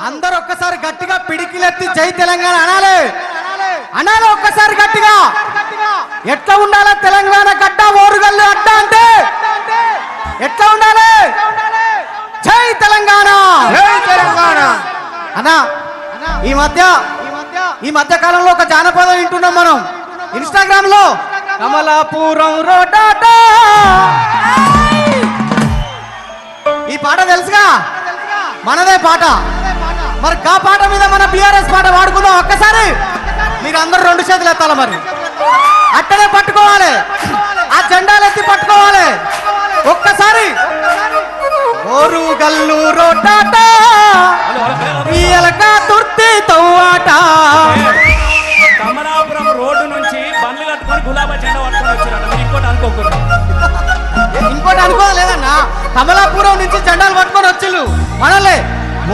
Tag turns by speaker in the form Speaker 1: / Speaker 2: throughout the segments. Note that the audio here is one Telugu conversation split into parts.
Speaker 1: అందరూ ఒక్కసారి గట్టిగా పిడికిలెత్తి జై తెలంగాణ అనాలి అనాలి ఒక్కసారి గట్టిగా. ఎట్లా ఉండాలి తెలంగాణ గడ్డ ఓరుగల్లు అడ్డ అంటే ఎట్లా ఉండాలి? జై తెలంగాణ
Speaker 2: జై తెలంగాణ
Speaker 1: అన్నా. ఈ మధ్య కాలంలో ఒక జానపదం వింటున్నాం మనం ఇన్స్టాగ్రామ్ లో. కమలాపురం రోడ్డాట ఈ పాట తెలుసుగా, మనదే పాట. మరి ఆ పాట మీద మన బిఆర్ఎస్ పాట వాడుకుందాం ఒక్కసారి. మీరు అందరూ 2 చేతులు ఎత్తాలి, మరి అట్టనే పట్టుకోవాలి, ఆ జెండాలు ఎత్తి పట్టుకోవాలి ఒక్కసారి. ఓరు గల్లు రోడ్డాట తుర్తి తవ్వాట.
Speaker 3: కమలాపురం రోడ్డు నుంచి బండ్లు కట్టుకొని గులాబా జెండా పట్టుకొని వచ్చారు. ఇంకోటి అనుకోకూడదు,
Speaker 1: ఇంకోటి అనుకోలేదన్నా. కమలాపురం నుంచి జెండాలు పట్టుకొని వచ్చిళ్ళు మనలే.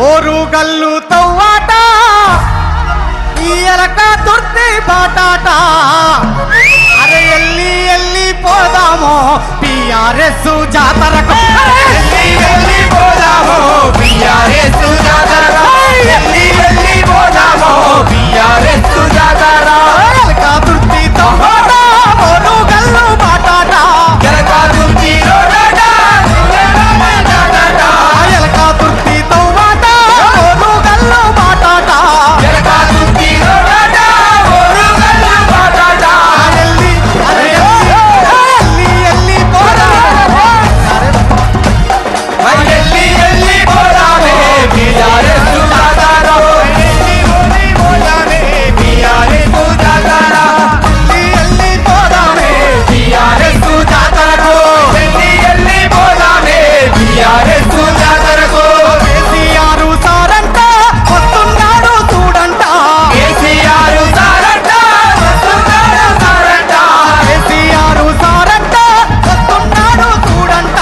Speaker 1: ఓరు గల్లు తవ్వాట ఈయలక తుర్తి బాటాట. అరే ఎల్లి పోదామో బిఆర్ఎస్ జాతరకు,
Speaker 2: ఎల్లి పోదామో బిఆర్ఎస్ జాతరకు, ఎల్లి పోదామో బిఆర్ఎస్ జాతరకు.
Speaker 1: ఎలక తుర్తి తవ్వాట ఓరు గల్లు బాటాట,
Speaker 2: ఎలక తుర్తి రోడ్డాట
Speaker 1: ఎలక తుర్తి తవ్వాట ఓరు గల్లు బాటాట.
Speaker 2: ఎలక తుర్తి రోడ్డాట ఓరు గల్లు బాటాట.
Speaker 1: ఎల్లి పోదామో
Speaker 2: ఎల్లి పోదామే బిఆర్ఎస్ జాతరకు, ఎల్లి పోదామే బిఆర్ఎస్ జాతరకు,
Speaker 1: ఎల్లి పోదామే
Speaker 2: బిఆర్ఎస్ జాతరకు, ఎల్లి పోదామే బిఆర్ఎస్ జాతరకు.
Speaker 1: కేసీఆర్ సారంట వస్తున్నాడు చూడంట,
Speaker 2: కేసీఆర్ సారంట వస్తున్నాడు సారంట,
Speaker 1: కేసీఆర్ సారంట వస్తున్నాడు చూడంట.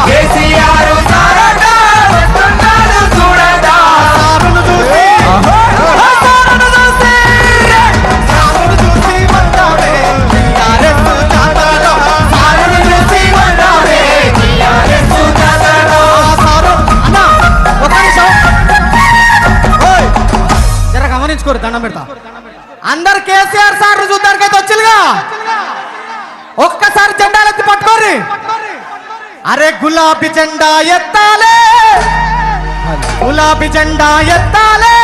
Speaker 2: కేసీఆర్ సారంట వస్తున్నాడు చూడంట.
Speaker 1: సారును చూసి వస్తాడే టీఆర్ఎస్ జాతరలో.
Speaker 2: సారును చూసి వస్తాడే టీఆర్ఎస్ జాతరలో.
Speaker 1: సారు అన్నా ఒక నిమిషం, ఓయ్ జర గమనించుకోరు, దండం పెడతా. అందరు కేసీఆర్ సార్ చూద్దానికైతే వచ్చిలుగా, ఒక్కసారి జెండాలు ఎత్తి పట్టుకోర్రి. అరే గులాబీ జెండా ఎత్తాలే, గులాబీ జెండా ఎత్తాలే,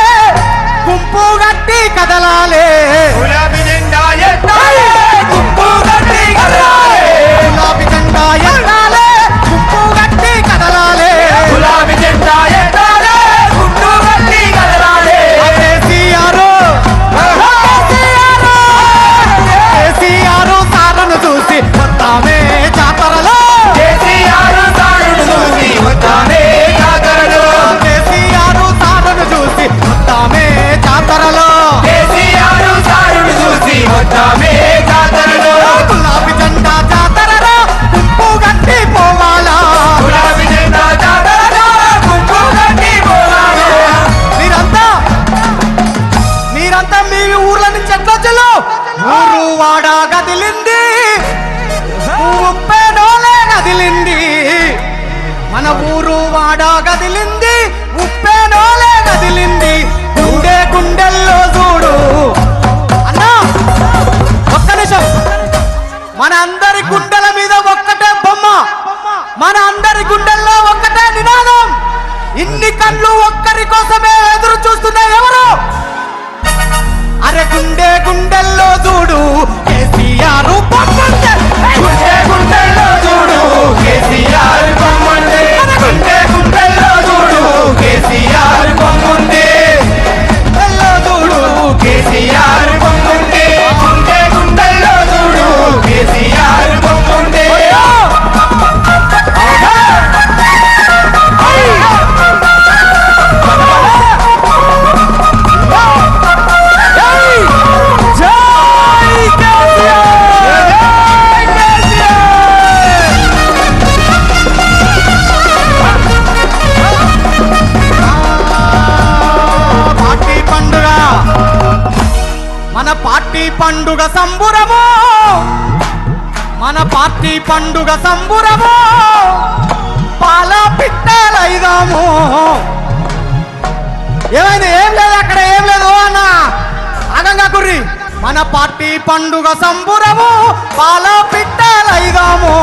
Speaker 1: గుంపు గట్టి కదలాలే.
Speaker 2: గులాబీ జెండా ఎత్తాలే, గుంపు గట్టి కదలాలే.
Speaker 1: గులాబీ జెండా ఎత్తాలే, గుంపు గట్టి కదలాలే.
Speaker 2: గులాబీ జెండా ఎత్తాలే, గుంపు గట్టి కదలాలే.
Speaker 1: కేసీఆర్ కేసీఆర్ సారను చూసి వస్తామే జాతరలో,
Speaker 2: కేసీఆర్ సారును చూసి వస్తామే జాతరలో.
Speaker 1: కేసీఆర్ సారను చూసి వస్తామే జాతరలో.
Speaker 2: కేసీఆర్ సారును చూసి వస్తామే జాతరలో.
Speaker 1: గులాబీ జెండా జాతరలో గుంపు గట్టి పోవాలా.
Speaker 2: గులాబీ జెండా జాతరలో గుంపు గట్టి పోవాలా.
Speaker 1: మీరంతా మీ ఊర్ల నుంచి ఎట్లా వచ్చారు? ఊరు వాడ గదిలింది, ఉప్పేనోలే గదిలింది. మన ఊరు వాడ గదిలింది, ఉప్పేనోలే గదిలింది. గుండె గుండెల్లో చూడు అన్నా. ఒక్క నిమిషం, మన అందరి గుండెల మీద ఒక్కటే బొమ్మ, మన అందరి గుండెల్లో ఒక్కటే నినాదం. ఇన్ని కళ్ళు ఒక్కరి కోసమే ఎదురు చూస్తున్నాయి ఎవరు? అరే గుండె గుండెల్లో చూడు కేసీఆర్ బొమ్మంటే.
Speaker 2: గుండె గుండెల్లో చూడు కేసీఆర్ బొమ్మంటే. గుండె గుండెల్లో చూడు కేసీఆర్ బొమ్మంటే.
Speaker 1: గుండెల్లో చూడు
Speaker 2: కేసీఆర్ బొమ్మంటే. గుండె గుండెల్లో చూడు కేసీఆర్ బొమ్మంటే.
Speaker 1: పార్టీ పండుగ, మన పార్టీ పండుగ సంబురము, మన పార్టీ పండుగ సంబురము. పాల పిట్టలైదాము, ఏమైంది? ఏం లేదు అక్కడ, ఏం లేదు అన్న. ఆగంగా కుర్రి. మన పార్టీ పండుగ సంబురము పాల పిట్టలైదాము.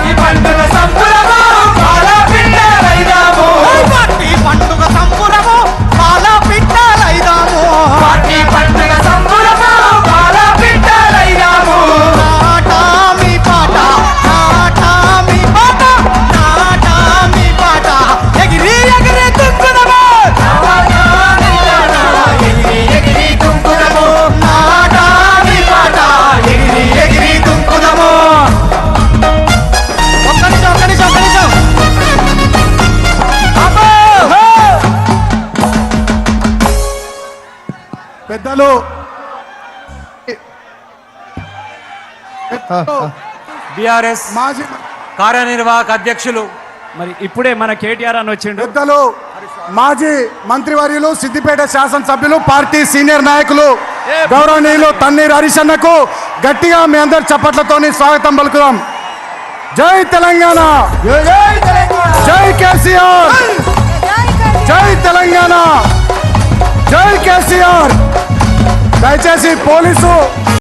Speaker 2: ఈ పండుగ సంబురము పాల పిట్టలైదాము.
Speaker 1: పార్టీ పండుగ సంబురము పాల పిట్టలైదాము.
Speaker 2: పార్టీ పండుగ సంబురము పాల పిట్టలైదాము.
Speaker 1: నాటా మీ పాట, నాటా మీ పాట, నాటా మీ పాట, ఎగిరి ఎగిరి దుక్కుదము.
Speaker 2: ఎగిరి ఎగిరి తుంకుదము.
Speaker 1: నాటా మీ పాట,
Speaker 2: ఎగిరి ఎగిరి తుంకుదము.
Speaker 1: ఒక్క నిమిషం, ఒక్క నిమిషం, ఒక్క నిమిషం.
Speaker 4: పెద్దలు
Speaker 5: బీఆర్ఎస్
Speaker 4: మాజీ
Speaker 5: కార్యనిర్వాహక అధ్యక్షులు
Speaker 3: మరి ఇప్పుడే మన కేటీఆర్ అని వచ్చిండు.
Speaker 4: పెద్దలు మాజీ మంత్రివర్యులు సిద్దిపేట శాసనసభ్యులు పార్టీ సీనియర్ నాయకులు గౌరవనీయులు తన్నీర్ హరిశన్నకు గట్టిగా మీ అందరి చప్పట్లతోని స్వాగతం పలుకుదాం. జై తెలంగాణ, జై కేసీఆర్, జై తెలంగాణ, జై కేసీఆర్. దయచేసి పోలీసు